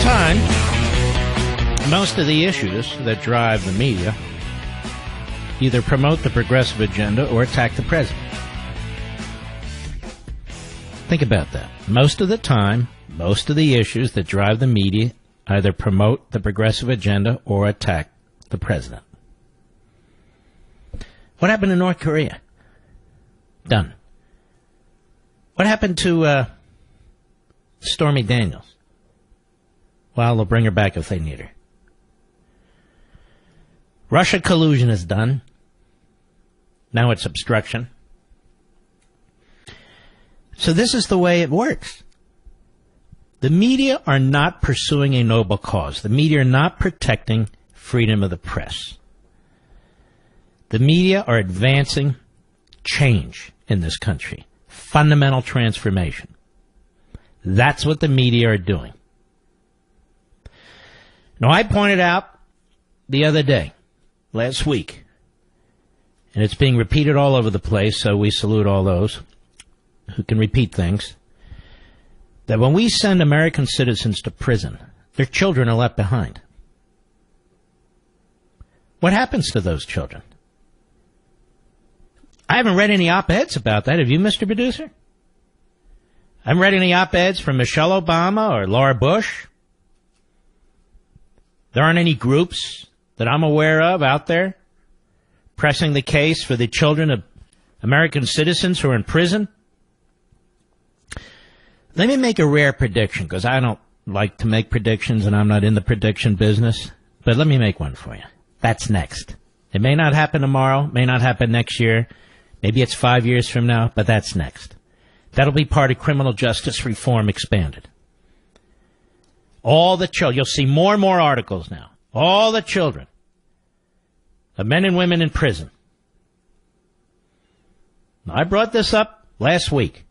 time, most of the issues that drive the media either promote the progressive agenda or attack the president. Think about that. Most of the time, most of the issues that drive the media either promote the progressive agenda or attack the president. What happened in North Korea? Done. What happened to Stormy Daniels? Well, they'll bring her back if they need her. Russia collusion is done. Now it's obstruction. So this is the way it works. The media are not pursuing a noble cause. The media are not protecting freedom of the press. The media are advancing change in this country. Fundamental transformation. That's what the media are doing. Now, I pointed out the other day, last week, and it's being repeated all over the place, so we salute all those who can repeat things, that when we send American citizens to prison, their children are left behind. What happens to those children? I haven't read any op-eds about that. Have you, Mr. Producer? I haven't read any op-eds from Michelle Obama or Laura Bush. There aren't any groups that I'm aware of out there pressing the case for the children of American citizens who are in prison. Let me make a rare prediction, because I don't like to make predictions and I'm not in the prediction business, but let me make one for you. That's next. It may not happen tomorrow, may not happen next year, maybe it's 5 years from now, but that's next. That'll be part of criminal justice reform expanded. All the children, you'll see more and more articles now. All the children of men and women in prison. Now, I brought this up last week.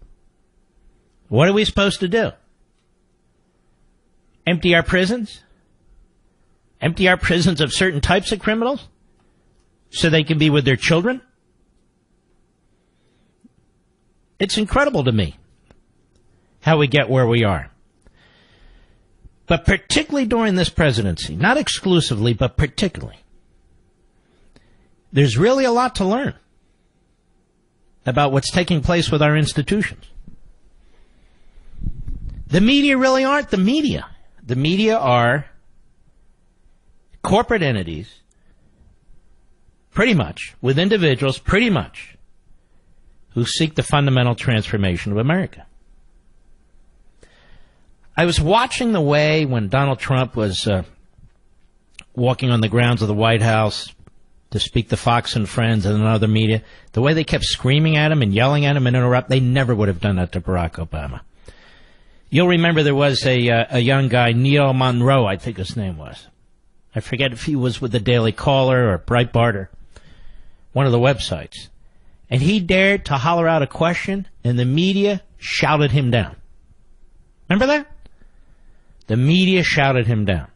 What are we supposed to do? Empty our prisons? Empty our prisons of certain types of criminals so they can be with their children? It's incredible to me how we get where we are. But particularly during this presidency, not exclusively, but particularly, there's really a lot to learn about what's taking place with our institutions. The media really aren't the media. The media are corporate entities, pretty much, with individuals, pretty much, who seek the fundamental transformation of America. I was watching the way when Donald Trump was walking on the grounds of the White House to speak to Fox and Friends and other media, the way they kept screaming at him and yelling at him and interrupt. They never would have done that to Barack Obama. You'll remember there was a young guy, Neil Monroe, I think his name was. I forget if he was with the Daily Caller or Breitbart or one of the websites. And he dared to holler out a question, and the media shouted him down. Remember that? The media shouted him down.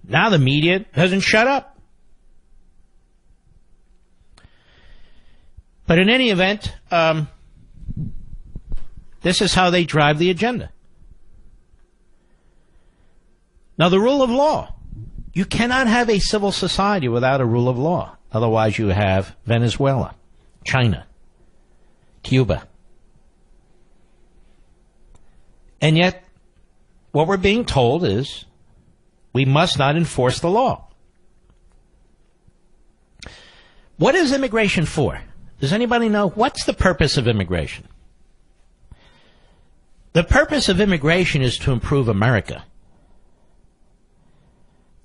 Now the media doesn't shut up. But in any event, this is how they drive the agenda. Now, the rule of law. You cannot have a civil society without a rule of law. Otherwise, you have Venezuela, China, Cuba. And yet, what we're being told is we must not enforce the law. What is immigration for? Does anybody know? What's the purpose of immigration? The purpose of immigration is to improve America.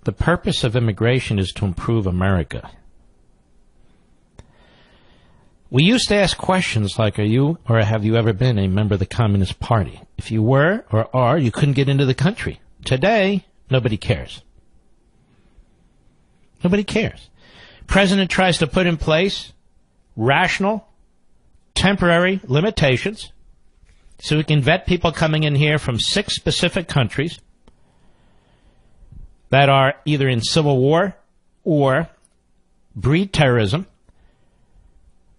The purpose of immigration is to improve America. We used to ask questions like, are you or have you ever been a member of the Communist Party? If you were or are, you couldn't get into the country. Today, nobody cares. Nobody cares. President tries to put in place rational, temporary limitations so we can vet people coming in here from 6 specific countries that are either in civil war or breed terrorism.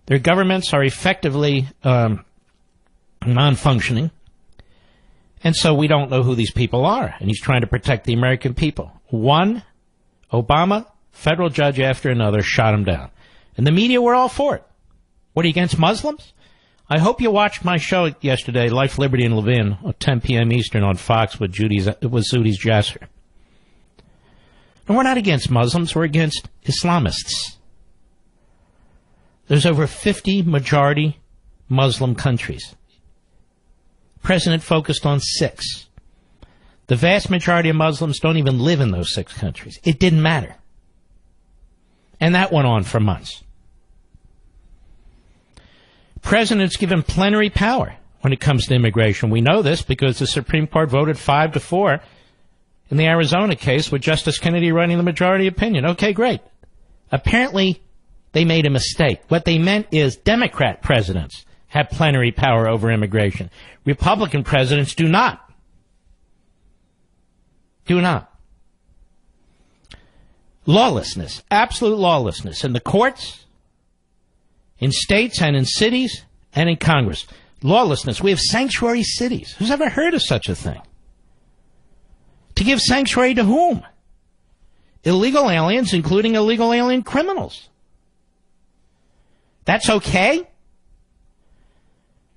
Their governments are effectively non-functioning. And so we don't know who these people are. And he's trying to protect the American people. One Obama federal judge after another shot him down. And the media were all for it. What, are you against Muslims? I hope you watched my show yesterday, Life, Liberty, and Levin, at 10 p.m. Eastern on Fox with Zudi's Jasser. And we're not against Muslims, we're against Islamists. There's over 50 majority Muslim countries. President focused on 6. The vast majority of Muslims don't even live in those 6 countries. It didn't matter. And that went on for months. President's given plenary power when it comes to immigration. We know this because the Supreme Court voted 5-4 in the Arizona case with Justice Kennedy writing the majority opinion. Okay, great. Apparently, they made a mistake. What they meant is Democrat presidents have plenary power over immigration. Republican presidents do not. Do not. Lawlessness, absolute lawlessness in the courts, in states and in cities and in Congress. Lawlessness. We have sanctuary cities. Who's ever heard of such a thing? To give sanctuary to whom? Illegal aliens, including illegal alien criminals. That's okay?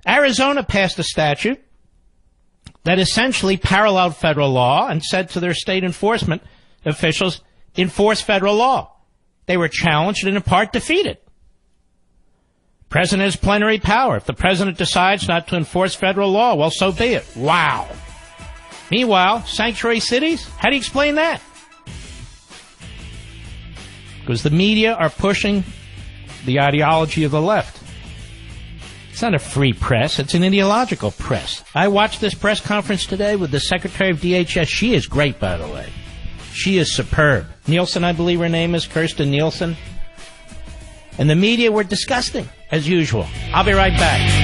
Arizona passed a statute that essentially paralleled federal law and said to their state enforcement officials, enforce federal law. They were challenged and in part defeated. President has plenary power. If the president decides not to enforce federal law, well, so be it. Wow. Meanwhile, sanctuary cities? How do you explain that? Because the media are pushing the ideology of the left. It's not a free press. It's an ideological press. I watched this press conference today with the Secretary of DHS. She is great, by the way. She is superb. Nielsen, I believe her name is, Kirsten Nielsen. And the media were disgusting, as usual. I'll be right back.